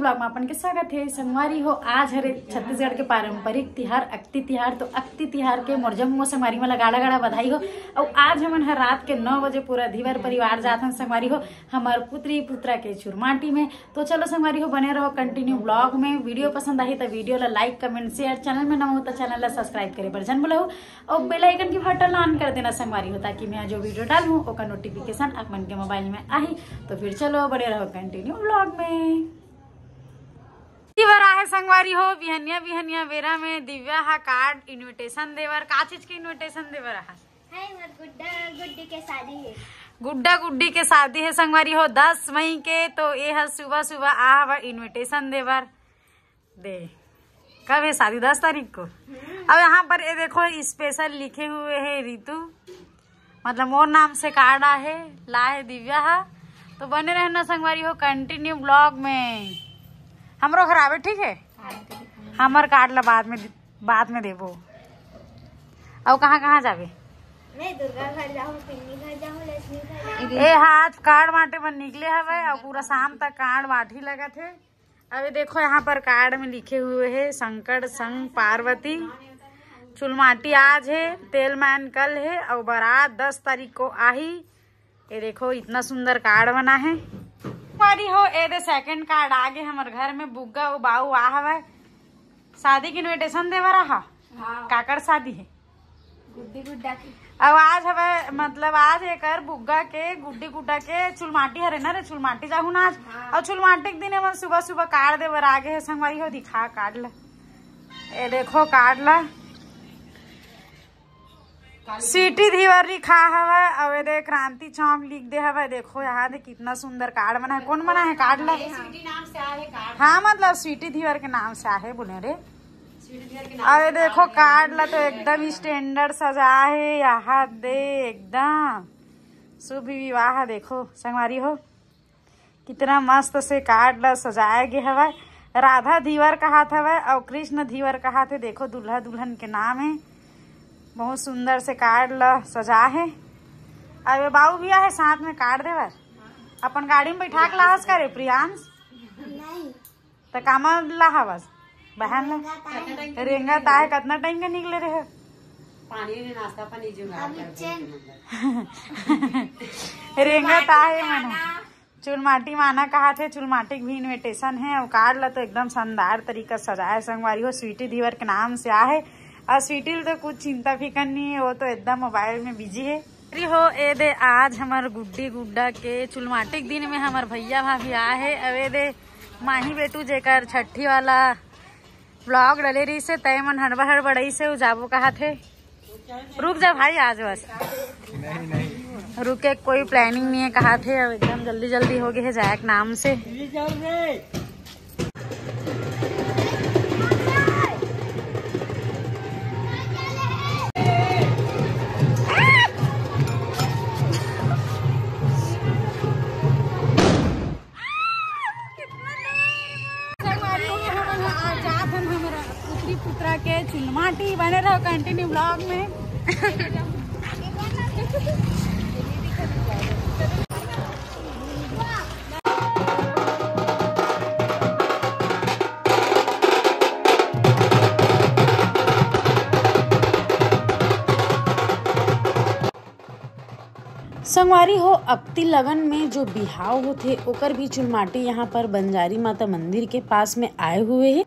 Blog में अपन के स्वागत है। संगवारी हो, आज हरे छत्तीसगढ़ के पारंपरिक तिहार अक्ति तिहार। तो अक्ति तिहार के मोरजम संगवारी में गाड़ा गाड़ा बधाई हो। और आज हमन हर रात के 9 बजे पूरा धीवर परिवार जात हन संगवारी हो हमार पुत्री पुत्रा के चुरमाटी में। तो चलो संगवारी हो, बने रहो कंटिन्यू ब्लॉग में। वीडियो पसंद आई तो वीडियो ला लाइक कमेंट शेयर, चैनल में न हो तो चैनल ला सब्सक्राइब करे पर जन बोला और बेल आइकन की बटन ऑन कर देना संगवारी हो, ताकि मैं जो वीडियो डालूं उसका नोटिफिकेशन अपन के मोबाइल में आई। तो फिर चलो बने रहो कंटिन्यू ब्लॉग में। है संगवारी हो, बिहनिया बिहनिया बेरा में दिव्या हा कार्ड इनविटेशन देवर। का चीज के इनविटेशन देवर है? गुड्डा गुड्डी के शादी है। गुड्डा गुड्डी के शादी है संगवारी हो 10 मई के। तो ये है सुबह सुबह आ इनविटेशन देवर दे। कब है शादी? 10 तारीख को। अब यहाँ पर ये देखो स्पेशल लिखे हुए है रितु, मतलब मोर नाम से कार्ड है ला है दिव्या हा। तो बने रहना संगवारी हो कंटिन्यू ब्लॉग में। हमरो खराब है, ठीक है? हमार कार्ड ला बाद में देबो। अब कहाँ जाबे? मैं दुर्गा घर जाऊँ, पिन्नी घर जाऊँ, लक्ष्मी घर जाऊँ। ए हाथ कार्ड बांटे में निकले हवे और पूरा शाम तक कार्ड बांट ही लगा थे। अबे देखो यहाँ पर कार्ड में लिखे हुए है शंकर संग पार्वती। चुलमाटी आज है, तेलमैन कल है और बारात 10 तारीख को आई। ये देखो इतना सुंदर कार्ड बना है हमारी हो। ए दे सेकंड कार्ड आगे हमारे घर में बुग्गा वो बाऊ आ हवे शादी की इनविटेशन देवा रहा। काकर शादी है? गुड्डी गुड्डा की। अब आज हवे मतलब आज एक बुग्गा के गुड्डी गुड्डा के चुलमाटी हरे ना रे, चुलमाटी जाहू ना आज। और चुलमाटी के दिन हम सुबह सुबह कार्ड देवर आगे है संगवारी हो। दिखा कार्ड ला, ए देखो कार्ड ला सिटी धीवर लिखा हवा और ये क्रांति चौक लिख दे हवा। देखो यहाँ दे कितना सुंदर कार्ड बना है। कौन बना है कार्ड ला? स्वीटी नाम से आहे कार्ड। हाँ मतलब स्वीटी धीवर के नाम से आहे बोले रे। अरे देखो कार्ड ला तो एकदम स्टैंडर्ड सजा है यहाँ दे, एकदम शुभ विवाह। देखो संगवारी हो कितना मस्त से कार्ड ला सजाया गया हवा। राधा धीवर का हाथ हवा और कृष्ण धीवर का हाथ है। देखो दूल्हा दुल्हन के नाम है। बहुत सुंदर से कार्ड ला सजा है। अरे बाबू भैया है साथ में कार्ड देवर। अपन गाड़ी में बैठा के लाहस करे प्रियांश नहीं तो काम लाहस बहन ला रेंगा ताहे कितना टाइम का निकले रहे पानी ने नाश्ता पानी रेंगा ताहे मन चुलमाटी माना कहा थे। चुलमाटी भी इन्विटेशन है और कार्ड ला तो एकदम शानदार तरीका सजाया संगवारी हो। स्वीटी धीवर के नाम से आ है और स्वीटी तो कुछ चिंता फिकर नहीं है, वो तो एकदम मोबाइल में बिजी है हो। ए दे आज हमार गुड्डी गुड्डा के चुलमाटी के दिन में हमार भैया भाभी आए है। अब ए दे माही बेटू जेकर छठी वाला ब्लॉग डले रही से तय मन हड़बड़ाई से जाबो कहा थे। रुक जा भाई आज बस नहीं। रुके कोई प्लानिंग नहीं है कहा थे। अब एकदम जल्दी जल्दी हो गए है जायक नाम से। पुत्रा के चुलमाटी बने रहो कंटिन्यू ब्लॉग में। संगवारी हो अक्ति लगन में जो बिहाव होते ओकर भी चुलमाटी यहाँ पर बंजारी माता मंदिर के पास में आए हुए है।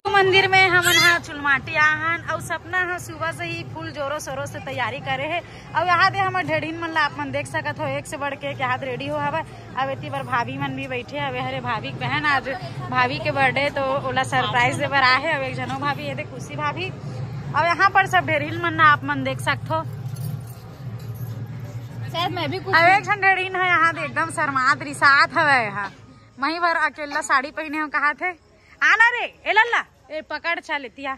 मंदिर में हमन हा चुलमाटी आहन और सपना हा सुबह से ही फूल जोरों शोरों से तैयारी करे है। और यहाँ दे हमारे ढेरीन मन ला आप मन देख सकत हो एक से बढ़ के यहाँ रेडी हो हवा। अब इतनी बार भाभी मन भी बैठे हवे हरे। भाभी की बहन आज भाभी के बर्थडे तो ओला सरप्राइज देवर आहे। अब एक जनो भाभी ये दे खुशी भाभी। और यहाँ पर सब ढेरीन मन आप मन देख सकते हो। शायद मैं भी कुछ अब एक जन ढेरीन है यहाँ दे एकदम शर्मात रिसात हवे। यहाँ वहीं भर अकेला साड़ी पहने हो कहा थे आना रे ए लल्ला ए पकड़ चा लेतिया।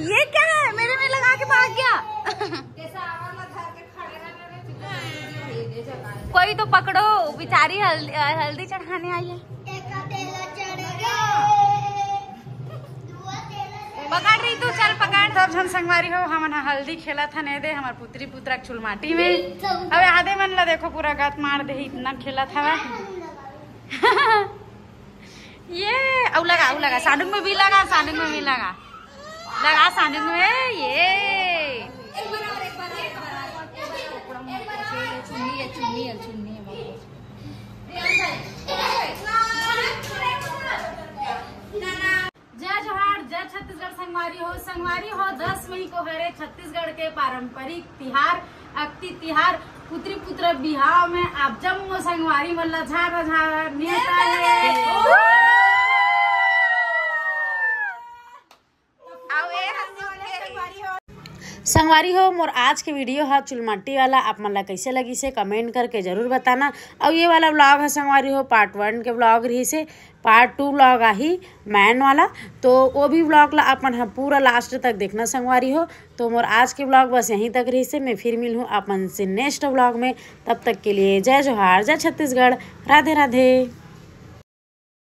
ये क्या है, मेरे में लगा के भाग गया। कोई तो पकड़ो, बेचारी हल्दी चढ़ाने आई है। पकड़ रही तू, चल पकड़। सब झन संगवारी हो हमन हल्दी खेला था ने दे हमार पुत्री पुत्रा चुल माटी में। अब आधे मन ला देखो पूरा गत मार दे, इतना खेला था। ये अब लगा सानुंग में भी लगा, सानुंग में भी लगा सानुंग में। ये जय जोहार, जय छत्तीसगढ़। संगवारी हो 10 मई को हरे छत्तीसगढ़ के पारंपरिक तिहार अक्ति तिहार पुत्री पुत्र बिहाव में आप जम्मो संगवारी मल्ला झारा झारा नेता है। संगवारी हो मोर आज के वीडियो है चुलमाटी वाला, आप मन ला कैसे लगी से कमेंट करके जरूर बताना। और ये वाला व्लॉग है संगवारी हो पार्ट 1 के व्लॉग रही से, पार्ट 2 व्लॉग आही मैन वाला, तो वो भी व्लॉग ला अपन पूरा लास्ट तक देखना संगवारी हो। तो मोर आज के व्लॉग बस यहीं तक रही से, मैं फिर मिलूँ अपन से नेक्स्ट व्लॉग में। तब तक के लिए जय जोहार, जय छत्तीसगढ़, राधे राधे।